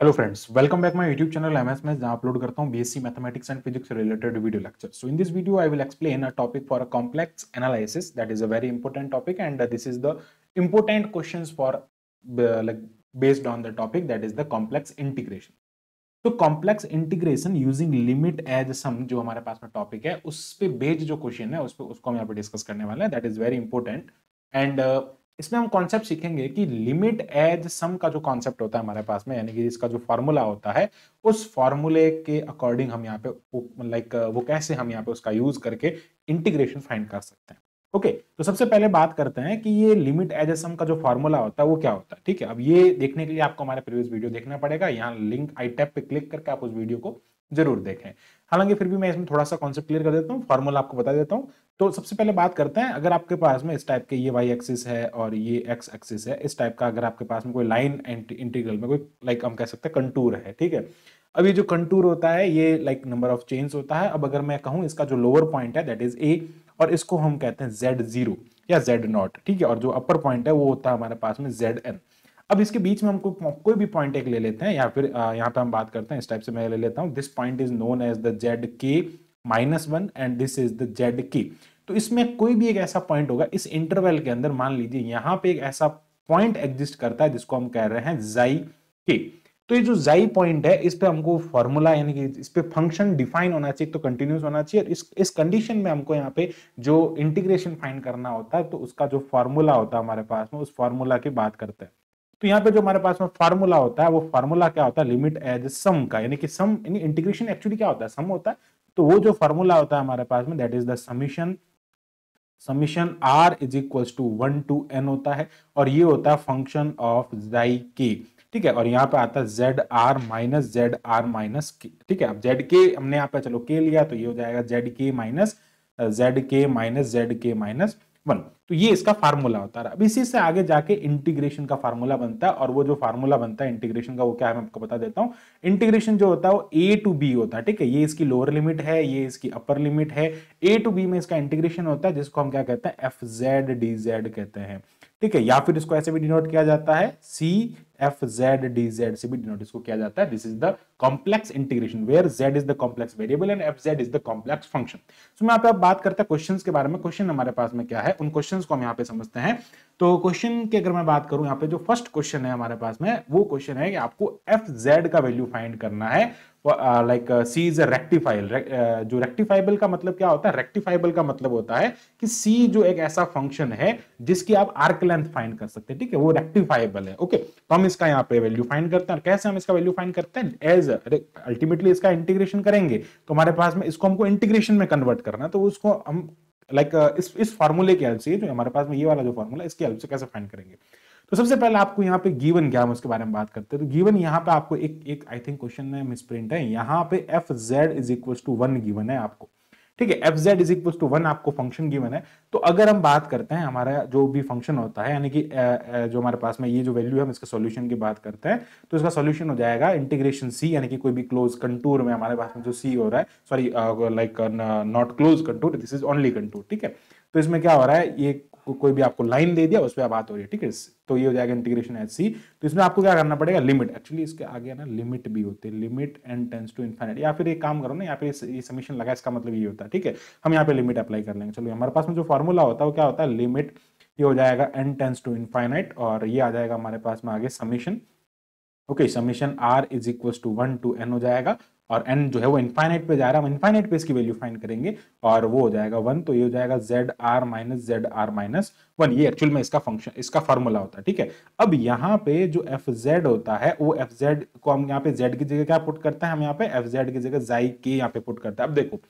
Hello friends, welcome back my YouTube channel MS maths, जहां upload करता हूं BSc mathematics and physics से related video lecture. So in this video I will explain a topic for a complex analysis. That is a very important topic and this is the important questions for like based on the topic that is the complex integration. तो complex integration using limit as sum जो हमारे पास में topic है उस पे based जो question है उस पे उसको हम यहाँ पे डिस्कस करने वाले हैं. That is very important and इसमें हम कॉन्सेप्ट सीखेंगे कि लिमिट एज सम का जो कॉन्सेप्ट होता है हमारे पास में, यानी कि इसका जो फॉर्मूला होता है उस फॉर्मूले के अकॉर्डिंग हम यहाँ पे लाइक वो कैसे हम यहाँ पे उसका यूज करके इंटीग्रेशन फाइंड कर सकते हैं. ओके तो सबसे पहले बात करते हैं कि ये लिमिट एज ए सम का जो फॉर्मूला होता है वो क्या होता है. ठीक है, अब ये देखने के लिए आपको हमारे प्रीवियस वीडियो देखना पड़ेगा. यहाँ लिंक आई टैब पे क्लिक करके आप उस वीडियो को जरूर देखें. हालांकि फिर भी मैं इसमें थोड़ा सा कॉन्सेप्ट क्लियर कर देता हूँ, फॉर्मूला आपको बता देता हूँ. तो सबसे पहले बात करते हैं, अगर आपके पास में इस टाइप के ये वाई एक्सिस है और ये एक्स एक्सिस है, इस टाइप का अगर आपके पास में कोई लाइन इंटीग्रल में कोई लाइक हम कह सकते हैं कंटूर है. ठीक है, अब ये जो कंटूर होता है ये लाइक नंबर ऑफ चेन्स होता है. अब अगर मैं कहूं इसका जो लोअर पॉइंट है दैट इज ए और इसको हम कहते हैं Z0 या Z0. ठीक है, और जो अपर पॉइंट है वो होता है हमारे पास में Zn. अब इसके बीच में हमको कोई भी पॉइंट एक ले लेते हैं या फिर यहाँ पे हम बात करते हैं इस टाइप से मैं ले लेता हूँ. This point is known as the ZK-1 and this is the ZK. तो इसमें कोई भी एक ऐसा पॉइंट होगा इस इंटरवल के अंदर, मान लीजिए यहाँ पे एक ऐसा पॉइंट एग्जिस्ट करता है जिसको हम कह रहे हैं जाई के. तो ये जो जाई पॉइंट है इस पे हमको फॉर्मूला यानी कि इस पे फंक्शन डिफाइन होना चाहिए, तो कंटिन्यूस होना चाहिए. इस कंडीशन में हमको यहाँ पे जो इंटीग्रेशन फाइंड करना होता है तो उसका जो फॉर्मूला होता है हमारे पास में उस फॉर्मूला की बात करते हैं. तो यहाँ पे जो हमारे पास में फार्मूला होता है वो फार्मूला क्या होता है, लिमिट एज सम का, यानी कि सम यानी इंटीग्रेशन एक्चुअली क्या होता है, सम होता है. तो वो जो फार्मूला होता है हमारे पास में that is the summation r is equal to 1 to n होता है और ये होता है फंक्शन ऑफ जाई के. ठीक है, और यहाँ पे आता है ZR-ZR-K. ठीक है, अब जेड के हमने यहाँ पे चलो के लिया तो ये हो जाएगा ZK-ZK-ZK-1. तो ये इसका फार्मूला होता है. अब इसी से आगे जाके इंटीग्रेशन का फार्मूला बनता है और वो जो फार्मूला बनता है इंटीग्रेशन का वो क्या है मैं आपको बता देता हूँ. इंटीग्रेशन जो होता है वो ए टू बी होता है. ठीक है, ये इसकी लोअर लिमिट है, ये इसकी अपर लिमिट है. ए टू बी में इसका इंटीग्रेशन होता है जिसको हम क्या कहते हैं, एफ जेड डी जेड कहते हैं. ठीक है, या फिर इसको ऐसे भी डिनोट किया जाता है C F Z D Z से भी डिनोट इसको किया जाता है. This is the complex integration where Z is the complex variable and F Z is the complex function. So मैं यहाँ पे अब बात करते हैं क्वेश्चंस के बारे में. क्वेश्चन हमारे पास में क्या है उन क्वेश्चंस को हम यहाँ पे समझते हैं. तो क्वेश्चन की अगर मैं बात करूं, यहाँ पे जो फर्स्ट क्वेश्चन है हमारे पास में वो क्वेश्चन है कि आपको एफ जेड का वैल्यू फाइंड करना है. Like C is rectifiable. जो रेक्टिफाइबल का मतलब क्या होता है, रेक्टिफाइबल का मतलब होता है कि सी जो एक ऐसा फंक्शन है जिसकी आप आर्क लेंथ फाइंड कर सकते हैं. ठीक है, वो रेक्टिफाइबल है. ओके, तो हम इसका यहाँ पे वैल्यू फाइंड करते हैं. कैसे हम इसका वैल्यू फाइंड करते हैं, एज अल्टीमेटली इसका इंटीग्रेशन करेंगे तो हमारे पास में इसको हमको इंटीग्रेशन में कन्वर्ट करना है. तो उसको हम लाइक इस फार्मूले की हेल्प से, जो हमारे पास में ये वाला जो फार्मूला इसकी हेल्प से कैसे फाइंड करेंगे. तो सबसे पहले आपको यहाँ पे गिवन क्या है उसके बारे में बात करते हैं. तो गिवन यहाँ पे आपको एक आई थिंक क्वेश्चन में मिसप्रिंट है, यहाँ पे f Z is equal to 1 given है आपको. ठीक है, f Z is equal to 1 आपको फंक्शन गिवन है. तो अगर हम बात करते हैं हमारा जो भी फंक्शन होता है यानी कि जो हमारे पास में ये जो वैल्यू है हम इसके सॉल्यूशन की बात करते हैं तो इसका सॉल्यूशन हो जाएगा इंटीग्रेशन सी, यानी कि कोई भी क्लोज कंटूर में हमारे पास में जो सी हो रहा है, sorry like not close contour, this is only contour. ठीक है, तो इसमें क्या हो रहा है, ये कोई भी आपको लाइन दे दिया उस पर बात हो रही है. ठीक है, तो ये हो जाएगा इंटीग्रेशन एच सी. तो इसमें आपको क्या करना पड़ेगा, लिमिट, एक्चुअली इसके आगे ना लिमिट भी होती है, limit n tends to infinite. या फिर एक काम करो ना, यहाँ पे ये समीशन लगा इसका मतलब ये होता है. ठीक है, हम यहाँ पे लिमिट अप्लाई कर लेंगे. चलो हमारे पास में जो फॉर्मूला होता है वो क्या होता है, लिमिट, ये हो जाएगा एन टेंस टू इनफाइनाइट और ये आ जाएगा हमारे पास में आगे summation. Okay, summation r is equal to 1 to n हो जाएगा और n जो है वो इनफाइनाइट पे जा रहा है, हम इनफाइनाइट पे इसकी वैल्यू फाइंड करेंगे और वो हो जाएगा 1. तो ये हो जाएगा ZR-ZR-1. ये एक्चुअल में इसका फंक्शन, इसका फॉर्मूला होता है. ठीक है, अब यहाँ पे जो एफ जेड होता है वो एफ जेड को हम यहाँ पे जेड की जगह क्या पुट करते हैं, हम यहाँ पे एफ जेड की जगह जाई के यहाँ पे पुट करते हैं. अब देखो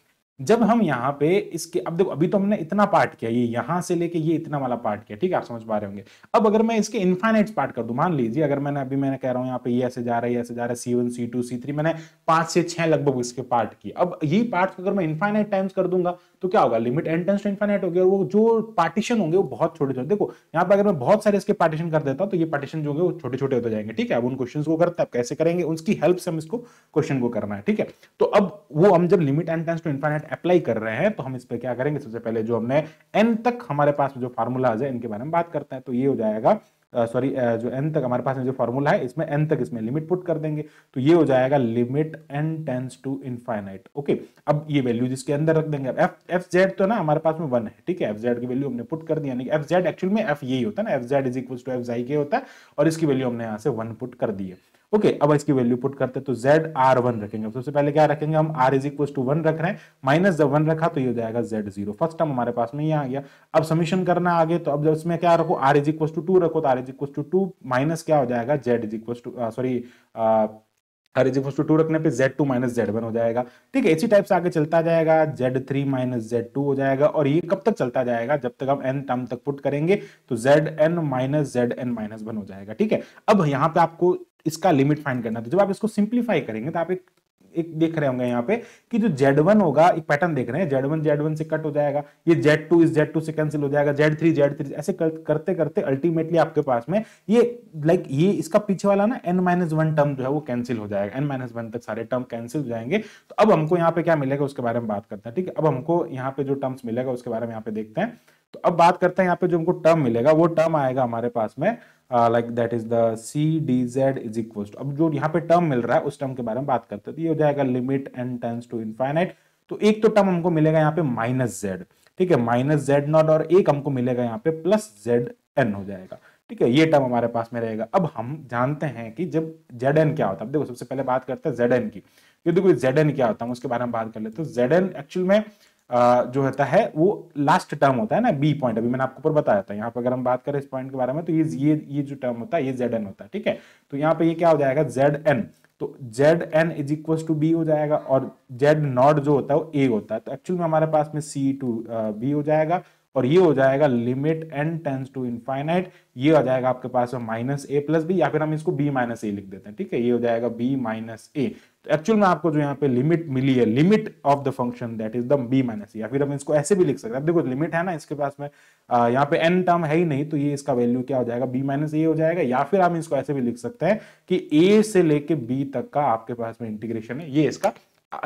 जब हम यहाँ पे इसके, अब देखो अभी तो हमने इतना पार्ट किया, ये यहां से लेके ये इतना वाला पार्ट किया. ठीक है, आप समझ पा रहे होंगे. अब अगर मैं इसके इनफाइनाइट पार्ट कर दूं, मान लीजिए अगर मैंने कह रहा हूं यहाँ पे ये ऐसे जा रहा है, ये ऐसे जा रहा है, C1 C2 C3, मैंने 5 से 6 लगभग इसके पार्ट किए. अब ये पार्ट अगर मैं इनफाइनाइट टाइम्स कर दूंगा तो क्या होगा, limit n tends to infinite हो गया. वो जो पार्टीशन होंगे वो बहुत छोटे छोटे, देखो यहाँ पे अगर मैं बहुत सारे इसके पार्टीशन कर देता हूं तो ये पार्टीशन जो होंगे वो छोटे छोटे होते जाएंगे. ठीक है, अब उन क्वेश्चन को करते हैं, कैसे करेंगे उसकी हेल्प से हम इसको क्वेश्चन को करना है. ठीक है, तो अब वो हम जब limit n tends to infinite apply कर रहे हैं तो हम इस पे क्या करेंगे, सबसे पहले जो हमने एन तक हमारे पास जो फार्मूलाज है इनके बारे में बात करते हैं. तो ये हो जाएगा सॉरी जो n तक हमारे पास में जो फॉर्मूला है इसमें n तक इसमें लिमिट पुट कर देंगे, तो ये हो जाएगा limit n tends to infinite. Okay, अब ये वैल्यू जिसके अंदर रख देंगे, एफ जेड तो ना हमारे पास में 1 है, ठीक है, एफ जेड की वैल्यू हमने पुट कर दी, यानी एफ जेड एक्चुअल में एफ यही होता है ना, f Z is equal to f xi के होता है, और इसकी वैल्यू हमने यहाँ से 1 पुट कर दी है। ओके, अब इसकी वैल्यू पुट करते हैं तो जेड आर 1 रखेंगे, सबसे पहले क्या रखेंगे हम, आर इज इक्वल टू 1 रख रहे हैं, माइनस जब 1 रखा तो ये हो जाएगा जेड 0, फर्स्ट टर्म हमारे पास में ये आ गया। अब समीशन करना आगे, तो अब जब इसमें क्या रखो, आर इज इक्वल टू 2 रखो, तो r is equal to 2 minus क्या हो जाएगा, z is equal to sorry r is equal to 2 रखने पे Z2 माइनस Z1 हो जाएगा, ठीक है। इसी टाइप से आगे चलता जाएगा, Z3 माइनस Z2 हो जाएगा, और ये कब तक चलता जाएगा, जब तक हम n टर्म तक पुट करेंगे तो Zn माइनस Zn माइनस 1 हो जाएगा, ठीक है। अब यहाँ पे आपको इसका लिमिट फाइंड करना है, तो जब आप इसको सिंप्लीफाई करेंगे तो आप एक देख रहे होंगे यहाँ पे कि जो Z1 होगा, एक पैटर्न देख रहे हैं, Z1 से कट हो जाएगा, ये Z2 इस Z2 से कैंसिल हो जाएगा, Z3 ऐसे करते करते अल्टीमेटली आपके पास में ये ये इसका पीछे वाला ना n-1 टर्म जो है वो कैंसिल हो जाएगा, n-1 तक सारे टर्म कैंसिल हो जाएंगे। तो अब हमको यहाँ पे क्या मिलेगा उसके बारे में बात करते हैं, ठीक है। अब हमको यहाँ पे जो टर्म्स मिलेगा उसके बारे में यहाँ पे देखते हैं। तो अब बात करते हैं यहाँ पे जो हमको टर्म मिलेगा, वो टर्म आएगा हमारे पास में like that is the c d z is equal to, अब जो यहाँ पे टर्म मिल रहा है उस टर्म के बारे में बात करते हैं, तो ये हो जाएगा limit n tends to infinite. तो एक तो टर्म हमको मिलेगा यहाँ पे माइनस जेड, ठीक है, माइनस जेड नॉट, और एक हमको मिलेगा यहाँ पे प्लस जेड एन हो जाएगा, ठीक है, ये टर्म हमारे पास में रहेगा। अब हम जानते हैं कि जब जेड एन क्या होता है, देखो सबसे पहले बात करते हैं जेड एन की, ये देखो जेड एन क्या होता है उसके बारे में बात कर लेते हैं। जेड एन एक्चुअल में जो होता है वो लास्ट टर्म होता है ना, बी पॉइंट, अभी मैंने आपको ऊपर बताया था। यहाँ पे अगर हम बात करें इस पॉइंट के बारे में, तो ये जो टर्म होता है ये जेड एन होता है, ठीक है। तो यहाँ पे ये क्या हो जाएगा, जेड एन, तो z n is equal to b हो जाएगा, और जेड नॉट जो होता है वो ए होता है, तो एक्चुअल में हमारे पास में सी टू बी हो जाएगा, और ये हो जाएगा limit n tends to infinite, ये आ जाएगा आपके पास में माइनस ए प्लस बी, या फिर हम इसको b माइनस ए लिख देते हैं, ठीक है, ये हो जाएगा b माइनस ए। तो एक्चुअल में आपको जो यहाँ पे लिमिट मिली है, limit of the function that is the b minus A, या फिर हम इसको ऐसे भी लिख सकते हैं। देखो लिमिट है ना इसके पास में, यहाँ पे n टर्म है ही नहीं, तो ये इसका वैल्यू क्या हो जाएगा, b माइनस ए हो जाएगा, या फिर हम इसको ऐसे भी लिख सकते हैं कि a से लेके b तक का आपके पास में इंटीग्रेशन है, ये इसका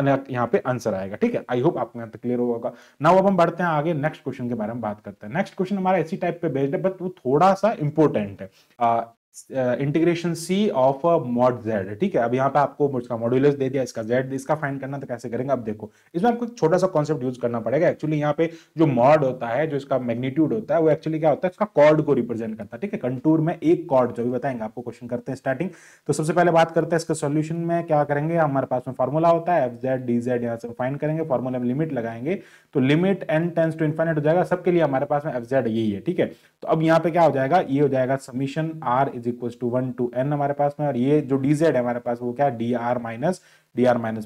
यहाँ पे आंसर आएगा, ठीक है। आई होप आपको यहाँ तक क्लियर होगा। नाउ अब हम बढ़ते हैं आगे, नेक्स्ट क्वेश्चन के बारे में बात करते हैं। नेक्स्ट क्वेश्चन हमारा इसी टाइप पे बेस्ड है, बट वो थोड़ा सा इंपॉर्टेंट है, integration c of mod z, ठीक है। अब यहाँ पे आपको इसका मॉड्यूलस दे दिया, इसका जेड, इसका फाइंड करना, तो कैसे करेंगे, अब देखो इसमें आपको छोटा सा कॉन्सेप्ट यूज करना पड़ेगा। एक्चुअली यहाँ पे जो मॉड होता है, जो इसका मैग्नीट्यूड होता है, वो एक्चुअली क्या होता है, इसका कॉर्ड को रिप्रेजेंट करता है, ठीक है। कंटूर में एक कॉर्ड, जो भी बताएंगे आपको, क्वेश्चन करते हैं स्टार्टिंग। तो सबसे पहले बात करते हैं इसका सोल्यूशन में क्या करेंगे, हमारे पास में फॉर्मूला होता है एफ जेड डी जेड, यहाँ से फाइंड करेंगे, फॉर्मूला में लिमिट लगाएंगे, तो limit n tends to infinite हो जाएगा, सबके लिए हमारे पास में एफ जेड यही है, ठीक है। तो अब यहाँ पे क्या हो जाएगा, ये हो जाएगा summation r is equal to 1 to n हमारे पास में, और ये जो dz है हमारे पास वो क्या, dr माइनस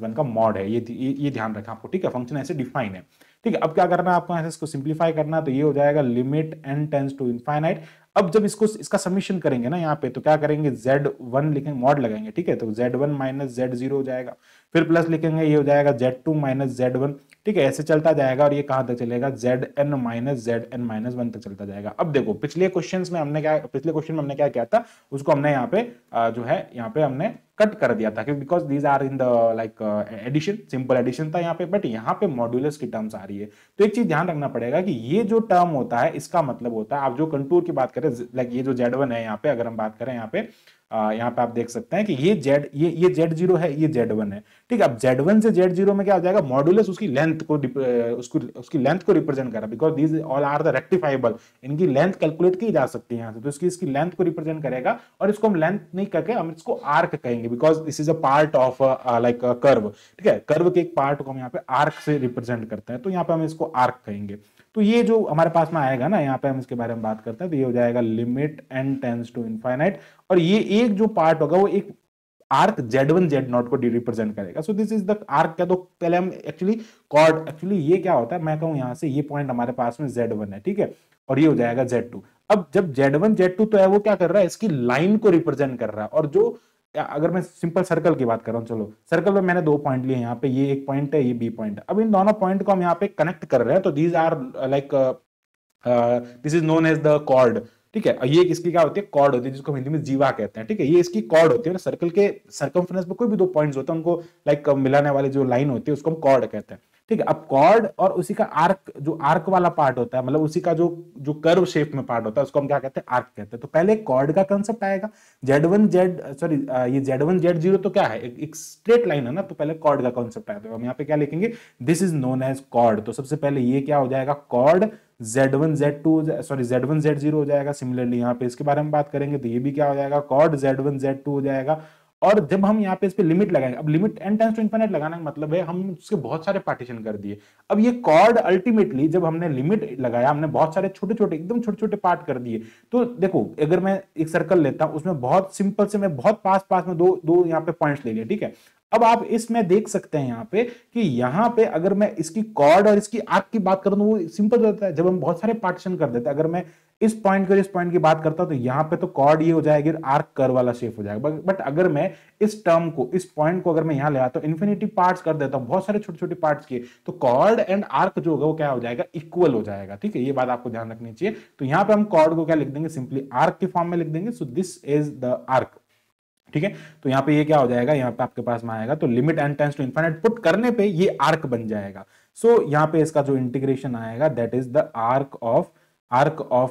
1 का मॉड है, ये ध्यान रखें आपको, ठीक है। फंक्शन ऐसे डिफाइन है, ठीक है। अब क्या करना है आपको, ऐसे इसको सिंप्लीफाई करना, तो ये हो जाएगा limit n tends to infinite. अब जब इसका समीशन करेंगे ना यहाँ पे, तो क्या करेंगे, z1 लिखेंगे, मॉड लगाएंगे, ठीक है, तो z1 माइनस z0 हो जाएगा, फिर प्लस लिखेंगे, ये हो जाएगा z2 माइनस z1, ठीक है, ऐसे चलता जाएगा, और ये कहां तक चलेगा, zn माइनस zn माइनस 1 तक चलता जाएगा। अब देखो पिछले क्वेश्चन में हमने क्या किया था, उसको हमने यहाँ पे जो है यहाँ पे हमने कट कर दिया था, because these are in the like addition, simple addition था यहाँ पे, बट यहाँ पे मॉड्यूलस की टर्म्स आ रही है। तो एक चीज ध्यान रखना पड़ेगा कि ये जो टर्म होता है, इसका मतलब होता है, आप जो कंटूर की बात करें, लाइक ये जो z1 है यहाँ पे, अगर हम बात करें यहाँ पे आप देख सकते हैं कि ये z0 है, ये z1 है, ठीक है। अब z1 से z0 में क्या हो जाएगा, मॉड्यूलस उसकी लेंथ को उसकी लेंथ को रिप्रेजेंट कर रहा है, because these all are the rectifiable, इनकी लेंथ कैलकुलेट की जा सकती है यहाँ से, तो इसकी लेंथ को रिप्रेजेंट करेगा, और इसको हम लेंथ नहीं करके हम इसको आर्क कहेंगे, because this is a part of like curve, ठीक है। कर्व के एक पार्ट को हम यहाँ पे आर्क से रिप्रेजेंट करते हैं, तो यहाँ पे हम इसको आर्क कहेंगे। तो ये जो हमारे पास में आएगा ना, यहाँ पे हम इसके बारे में बात करते हैं, तो ये हो जाएगा limit n tends to infinite, और ये एक जो पार्ट होगा वो एक आर्क z1 z0 को रिप्रेजेंट करेगा। So this is the arc. क्या, तो पहले हम एक्चुअली ये क्या होता है, मैं कहूं यहाँ से ये पॉइंट हमारे पास में z1 है, ठीक है, और ये हो जाएगा z2। अब जब z1 z2 तो है, वो क्या कर रहा है, इसकी लाइन को रिप्रेजेंट कर रहा है, और जो अगर मैं सिंपल सर्कल की बात कर रहा हूं, चलो सर्कल में मैंने 2 पॉइंट लिए, यहाँ पे ये एक पॉइंट है, ये बी पॉइंट है। अब इन दोनों पॉइंट को हम यहाँ पे कनेक्ट कर रहे हैं, तो these are like this is known as the chord, ठीक है। ये इसकी क्या होती है, कॉर्ड होती है, जिसको हिंदी में जीवा कहते हैं, ठीक है। ये इसकी कॉर्ड होती है, सर्कल के सर्कमफ्रेंस पे कोई भी 2 पॉइंट्स होते हैं, उनको लाइक मिलाने वाली जो लाइन होती है उसको हम कॉर्ड कहते हैं, ठीक है। अब कॉर्ड और उसी का आर्क, जो आर्क वाला पार्ट होता है, मतलब उसी का जो जो कर्व शेप में पार्ट होता है, उसको हम क्या कहते हैं, आर्क कहते हैं। तो पहले कॉर्ड का कंसेप्ट आएगा, Z1 Z सॉरी ये Z1 Z0 तो क्या है, एक स्ट्रेट लाइन है ना, तो पहले कॉर्ड का कंसेप्ट आया। तो हम यहाँ पे क्या लिखेंगे, this is known as chord. तो सबसे पहले ये क्या हो जाएगा, cord Z1 Z2 sorry Z1 Z0 हो जाएगा। सिमिलरली यहाँ पे इसके बारे में बात करेंगे तो ये भी क्या हो जाएगा, कॉर्ड Z1 Z2 हो जाएगा। और जब हम यहाँ पे इस पे लिमिट लगाएंगे, अब limit n tends to infinite लगाने का मतलब है हम उसके बहुत सारे पार्टीशन कर दिए। अब ये कॉर्ड अल्टीमेटली जब हमने लिमिट लगाया, हमने बहुत सारे छोटे छोटे एकदम छोटे छोटे पार्ट कर दिए। तो देखो अगर मैं एक सर्कल लेता हूं, उसमें बहुत सिंपल से मैं बहुत पास पास में दो दो यहाँ पे पॉइंट्स ले लिए, ठीक है। अब आप इसमें देख सकते हैं यहाँ पे कि यहाँ पे अगर मैं इसकी कॉर्ड और इसकी आर्क की बात करूं तो वो सिंपल होता है, जब हम बहुत सारे पार्टीशन कर देते हैं। अगर मैं इस पॉइंट को इस पॉइंट की बात करता हूं तो यहाँ पे तो कॉर्ड ये हो जाएगी, आर्क कर्व वाला शेप हो जाएगा। बट अगर मैं इस टर्म को, इस पॉइंट को अगर मैं यहां ले आता हूं, इन्फिनिटी पार्ट्स कर देता हूं, बहुत सारे छोटे छोटे पार्ट्स किए, तो कॉर्ड एंड आर्क जो होगा वो क्या हो जाएगा, इक्वल हो जाएगा। ठीक है, ये बात आपको ध्यान रखनी चाहिए। तो यहां पे हम कॉर्ड को क्या लिख देंगे, सिंपली आर्क के फॉर्म में लिख देंगे। So this is the arc. ठीक है, तो यहाँ पे ये क्या हो जाएगा, यहाँ पे आपके पास में आएगा, तो limit n tends to infinite put करने पे ये आर्क बन जाएगा। सो यहाँ पे इसका जो इंटीग्रेशन आएगा, that is the arc of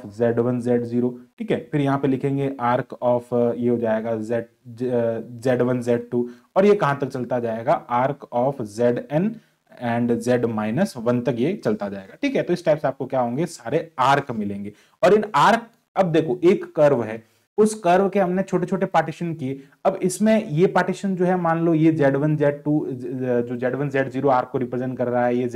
Z1 Z0। ठीक है, फिर यहाँ पे लिखेंगे आर्क ऑफ ये हो जाएगा Z1 Z2, और ये कहां तक चलता जाएगा, arc of Zn and Z-1 तक ये चलता जाएगा। ठीक है, तो इस टाइप से आपको क्या होंगे, सारे आर्क मिलेंगे। और इन आर्क, अब देखो एक कर्व है, उस कर्व के हमने छोटे छोटे पार्टीशन किए। अब इसमें ये पार्टीशन जो है, मान लो ये Z1 Z2 जो Z1 Z0 आर्क को रिप्रेजेंट कर रहा है, ये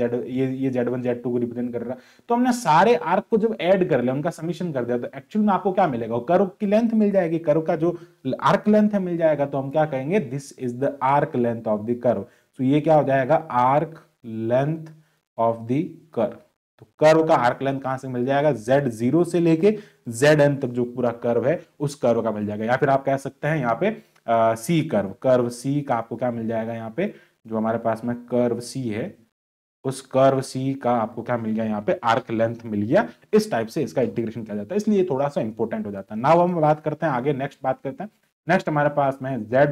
Z1 Z2 को रिप्रेजेंट कर रहा है। तो हमने सारे आर्क को जब ऐड कर लिया, उनका समीशन कर दिया, तो एक्चुअल में आपको क्या मिलेगा, कर्व की लेंथ मिल जाएगी, कर्व का जो आर्क लेंथ है मिल जाएगा। तो हम क्या कहेंगे, this is the arc length of the curve. तो ये क्या हो जाएगा, arc length of the curve. तो कर्व का आर्क लेंथ कहां से मिल जाएगा, Z0 से लेके Zn तक जो पूरा कर्व है उस कर्व का मिल जाएगा। या फिर आप कह सकते हैं यहाँ पे सी कर्व सी का आपको क्या मिल जाएगा, यहाँ पे जो हमारे पास में कर्व सी है, उस कर्व सी का आपको क्या मिल गया, यहाँ पे आर्क लेंथ मिल गया। इस टाइप से इसका इंटीग्रेशन किया जाता है, इसलिए थोड़ा सा इंपॉर्टेंट हो जाता है। नाउ हम बात करते हैं आगे, नेक्स्ट बात करते हैं। नेक्स्ट हमारे पास में जेड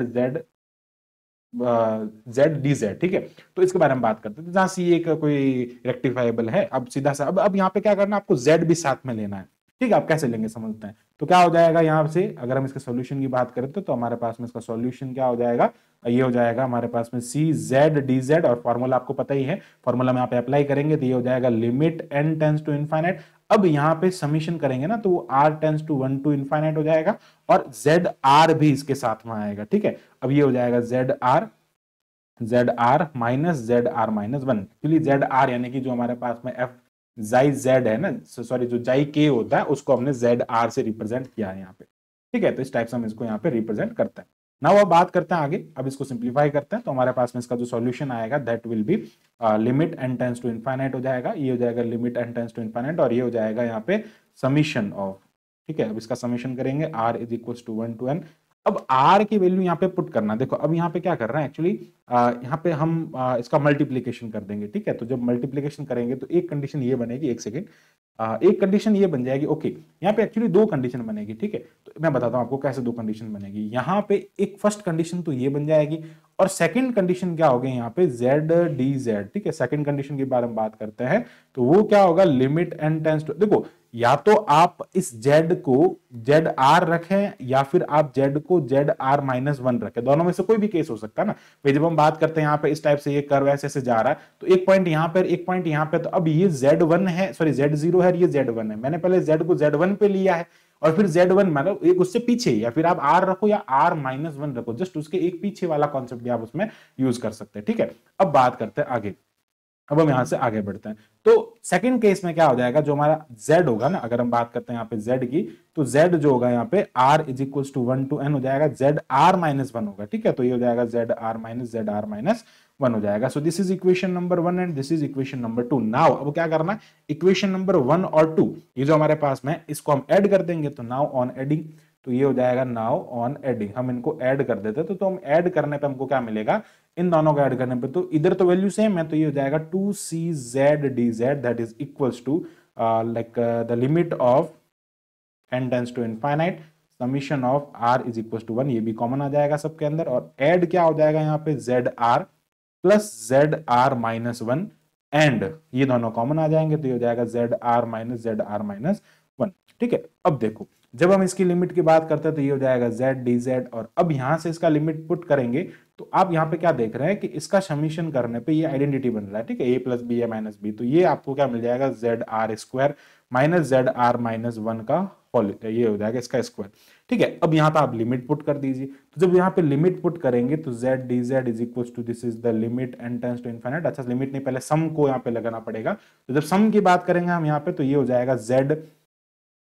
डी जेड। ठीक है, तो इसके बारे में बात करते हैं। जहां सी एक कोई रेक्टिफाइबल है, अब सीधा सा अब यहाँ पे क्या करना है, आपको जेड भी साथ में लेना है। ठीक है, आप कैसे लेंगे समझते हैं। तो क्या हो जाएगा यहाँ से, अगर हम इसके सॉल्यूशन की बात करें तो हमारे पास में इसका सॉल्यूशन क्या हो जाएगा, ये हो जाएगा हमारे पास में सी जेड डी जेड, और फॉर्मूला आपको पता ही है, फॉर्मूला में आप अप्लाई करेंगे तो ये हो जाएगा limit n tends to infinite. अब यहाँ पे समीशन करेंगे ना, तो वो r tends to 1 to infinite हो जाएगा, और जेड आर भी इसके साथ में आएगा। ठीक है, अब ये हो जाएगा z r minus z r minus 1। Actually z r यानी कि जो हमारे पास में एफ जाई जेड है ना, सॉरी जो जाई के होता है, उसको हमने जेड आर से रिप्रेजेंट किया है यहाँ पे। ठीक है, तो इस टाइप से हम इसको यहाँ पे रिप्रेजेंट करते हैं। नाउ अब बात करते हैं आगे, अब इसको सिंप्लीफाई करते हैं। तो हमारे पास में इसका जो सॉल्यूशन आएगा, that will be limit n tends to infinite हो जाएगा, ये हो जाएगा limit n tends to infinite, और ये हो जाएगा यहाँ पे समीशन ऑफ। ठीक है, अब इसका समीशन करेंगे, r is equal to 1 to n। अब r की वैल्यू यहाँ पे पुट करना। देखो अब यहाँ पे क्या कर रहे हैं, एक्चुअली यहाँ पे हम इसका मल्टीप्लीकेशन कर देंगे। ठीक है, तो जब मल्टीप्लीकेशन करेंगे तो एक कंडीशन ये बनेगी, एक सेकेंड, एक कंडीशन ये बन जाएगी। ओके, यहाँ पे एक्चुअली दो कंडीशन बनेगी। ठीक है, तो मैं बताता हूँ आपको कैसे दो कंडीशन बनेगी। यहाँ पे एक फर्स्ट कंडीशन तो ये बन जाएगी, और सेकंड कंडीशन क्या होगी, यहाँ पे जेड डी जेड। ठीक है, सेकंड कंडीशन के बारे में बात करते हैं, तो वो क्या होगा, लिमिट n टेंड्स टू, देखो या तो आप इस z को जेड आर रखें, या फिर आप z को जेड आर माइनस 1 रखें, दोनों में से कोई भी केस हो सकता है ना भाई। जब हम बात करते हैं यहाँ पे इस टाइप से, ये कर्व ऐसे ऐसे जा रहा है, तो एक पॉइंट यहाँ पे, एक पॉइंट यहाँ पे, तो अब ये Z1 है, सॉरी Z0 है, ये Z1 है। मैंने पहले Z को Z1 पे लिया है, और फिर Z1 मतलब एक उससे पीछे, या फिर आप R रखो या R माइनस 1 रखो, जस्ट उसके एक पीछे वाला कॉन्सेप्ट भी आप उसमें यूज कर सकते हैं। ठीक है, अब बात करते हैं आगे, अब हम यहां से आगे बढ़ते हैं। तो सेकंड केस में क्या हो जाएगा, जो हमारा z होगा ना, अगर हम बात करते हैं यहाँ पे z की, तो z जो होगा यहाँ पे r is equal to 1 to n हो जाएगा, z r माइनस 1 होगा। ठीक है, तो ये हो जाएगा z r माइनस 1 हो जाएगा। So this is equation number 1 and this is equation number 2। Now अब क्या करना है, इक्वेशन नंबर 1 और 2 ये जो हमारे पास में, इसको हम ऐड कर देंगे। तो नाउ ऑन एडिंग, तो ये हो जाएगा नाउ ऑन एडिंग, हम इनको ऐड कर देते तो हम ऐड करने पे हमको क्या मिलेगा, इन दोनों को ऐड करने पे, तो इधर तो वैल्यू सेम है, तो ये हो जाएगा 2czdz that is equals to like the limit of n tends to infinite summation of r is equals to 1, ये भी कॉमन आ जाएगा सबके अंदर, और ऐड क्या हो जाएगा यहाँ पे, zr plus zr minus 1 and ये दोनों कॉमन आ जाएंगे, तो ये हो जाएगा जेड आर माइनस वन। ठीक है, अब देखो जब हम इसकी लिमिट की बात करते हैं तो ये हो जाएगा जेड डी जेड, और अब यहां से इसका लिमिट पुट करेंगे तो आप यहाँ पे क्या देख रहे हैं कि इसका समीशन करने पे ये आइडेंटिटी बन रहा है। ठीक है, ए प्लस बी है माइनस बी, तो ये आपको क्या मिल जाएगा z r square minus z r minus one का होल, ये हो जाएगा इसका स्क्वायर। ठीक है, अब यहाँ पे आप लिमिट पुट कर दीजिए, तो जब यहाँ पे लिमिट पुट करेंगे तो z dz is equal to this is the limit n tends to infinite. अच्छा लिमिट नहीं, पहले सम को यहाँ पे लगाना पड़ेगा, तो जब सम की बात करेंगे हम यहाँ पे तो ये हो जाएगा z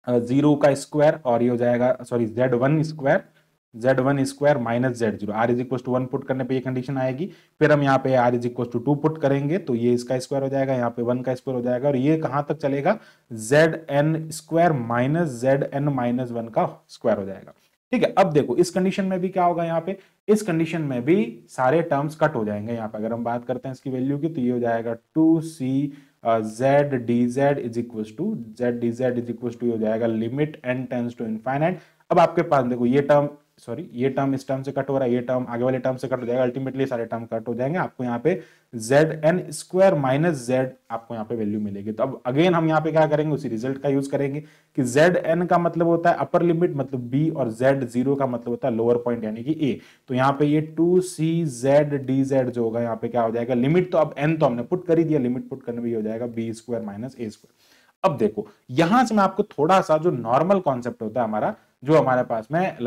जीरो का स्क्वायर, और ये हो जाएगा sorry z1 square minus z0, r is equal to 1 put करने पे ये कंडीशन आएगी। फिर हम यहाँ पे r is equal to 2 put करेंगे तो ये इसका स्क्वायर हो जाएगा, यहाँ पे 1 का स्क्वायर हो जाएगा, और ये कहां तक चलेगा zn square minus zn minus 1 का स्क्वायर हो जाएगा। ठीक है, अब देखो इस कंडीशन में भी क्या होगा, यहाँ पे इस कंडीशन में भी सारे टर्म्स कट हो जाएंगे। यहाँ पे अगर हम बात करते हैं इसकी वैल्यू की तो ये हो जाएगा 2c z dz is equal to ये हो जाएगा limit n tends to infinite. अब आपके पास देखो ये टर्म ये टर्म इस टर्म से कट हो रहा है, ये टर्म आगे वाले टर्म से कट हो जाएगा, अल्टीमेटली सारे टर्म कट हो जाएंगे, आपको यहाँ पे zn स्क्वायर माइनस z आपको यहाँ पे वैल्यू मिलेगी। तो अब अगेन हम यहाँ पे क्या करेंगे, उसी रिजल्ट का यूज करेंगे कि zn का मतलब होता है अपर लिमिट मतलब b, और z0 का मतलब होता है लोअर पॉइंट यानी कि a। तो यहाँ पे ये 2c z जो होगा यहाँ पे क्या हो जाएगा, लिमिट तो अब n तो हमने पुट कर ही दिया, लिमिट पुट करने में हो जाएगा b square minus a square. अब देखो यहां से मैं आपको थोड़ा सा जो नॉर्मल कॉन्सेप्ट होता है हमारा, जो हमारे पास में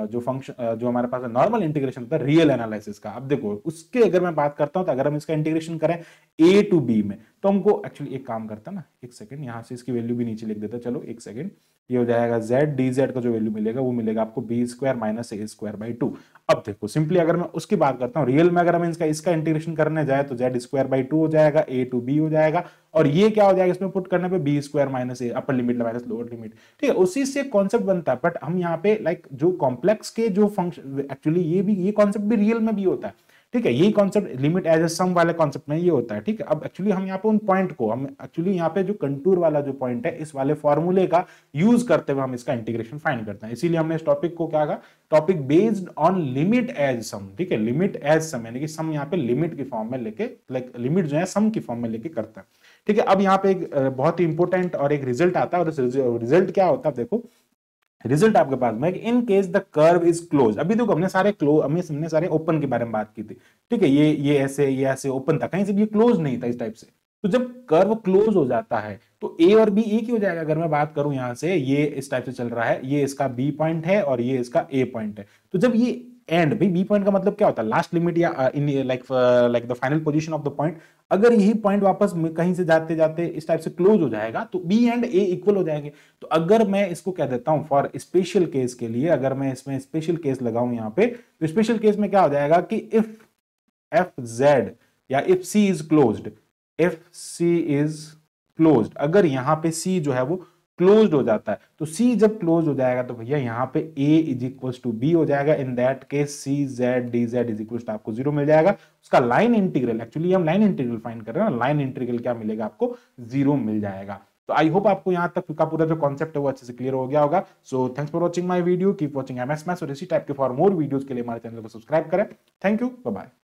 जो फंक्शन जो हमारे पास नॉर्मल इंटीग्रेशन होता है रियल एनालिसिस का, अब देखो उसके अगर मैं बात करता हूं तो अगर हम इसका इंटीग्रेशन करें a टू b में तो हमको एक्चुअली एक काम करता है ना, एक सेकंड यहां से इसकी वैल्यू भी नीचे लिख देता, चलो एक सेकंड, ये हो जाएगा z dz का जो वैल्यू मिलेगा वो मिलेगा आपको b square minus a square by 2। अब देखो सिंपली अगर मैं उसकी बात करता हूँ रियल में, अगर हम इसका इंटीग्रेशन करने जाए तो z स्क्वायर बाई 2 हो जाएगा, a टू b हो जाएगा, और ये क्या हो जाएगा इसमें पुट करने पे b square minus a upper limit minus lower limit. ठीक है, उसी से कॉन्सेप्ट बनता है, बट हम यहाँ पे लाइक जो कॉम्प्लेक्स के जो फंक्शन एक्चुअली ये कॉन्सेप्ट भी रियल में भी होता है। ठीक है, यही कॉन्सेप्ट लिमिट एज ए सम वाले कॉन्सेप्ट में ये होता है। ठीक है, अब एक्चुअली हम यहाँ पे उन पॉइंट को हम एक्चुअली यहाँ पे जो कंटूर वाला जो पॉइंट है इस वाले फॉर्मूले का यूज करते हुए हम इसका इंटीग्रेशन फाइंड करते हैं, इसीलिए हमने इस टॉपिक को क्या कहा, topic based on limit as sum. ठीक है, लिमिट एज सम यानी कि सम यहाँ पे लिमिट की फॉर्म में लेके लाइक लिमिट जो है सम की फॉर्म में लेके करते हैं। ठीक है, अब यहाँ पे एक बहुत ही इंपॉर्टेंट और एक रिजल्ट आता है, और रिजल्ट क्या होता है देखो, रिजल्ट आपके पास में in case the curve is close. अभी देखो हमने सारे ओपन के बारे में बात की थी। ठीक है, ये ऐसे ओपन था, कहीं से भी ये क्लोज नहीं था इस टाइप से। तो जब कर्व क्लोज हो जाता है तो ए और बी एक ही हो जाएगा। अगर मैं बात करूं यहां से, ये इस टाइप से चल रहा है, ये इसका बी पॉइंट है और ये इसका ए पॉइंट है, तो जब ये एंड भाई बी पॉइंट का मतलब क्या होता है, लास्ट लिमिट या in like the final position of the point, अगर यही पॉइंट वापस कहीं से जाते जाते इस टाइप से क्लोज हो जाएगा तो बी एंड ए इक्वल हो जाएंगे। तो अगर मैं इसको कह देता हूं फॉर स्पेशल केस के लिए, अगर मैं इसमें स्पेशल केस लगाऊं यहां पे, तो स्पेशल केस में क्या हो जाएगा कि इफ एफ जेड या if c is closed, if c is closed, अगर यहां पे सी जो है वो क्लोज्ड हो जाता है, तो सी जब क्लोज हो जाएगा तो भैया यहाँ पे a is equal to b हो जाएगा। In that case c z D z is equal to आपको 0 मिल जाएगा। उसका लाइन इंटीग्रल, एक्चुअली हम लाइन इंटीग्रल फाइंड कर रहे हैं ना, लाइन इंटीग्रल क्या मिलेगा आपको, 0 मिल जाएगा। तो आई होप आपको यहाँ तक का पूरा जो कॉन्सेप्ट है वो अच्छे से क्लियर हो गया होगा। So thanks for watching my video, keep watching MS maths, और इसी टाइप के फॉर मोर वीडियोज के लिए हमारे चैनल को सब्सक्राइब करें। Thank you, bye bye.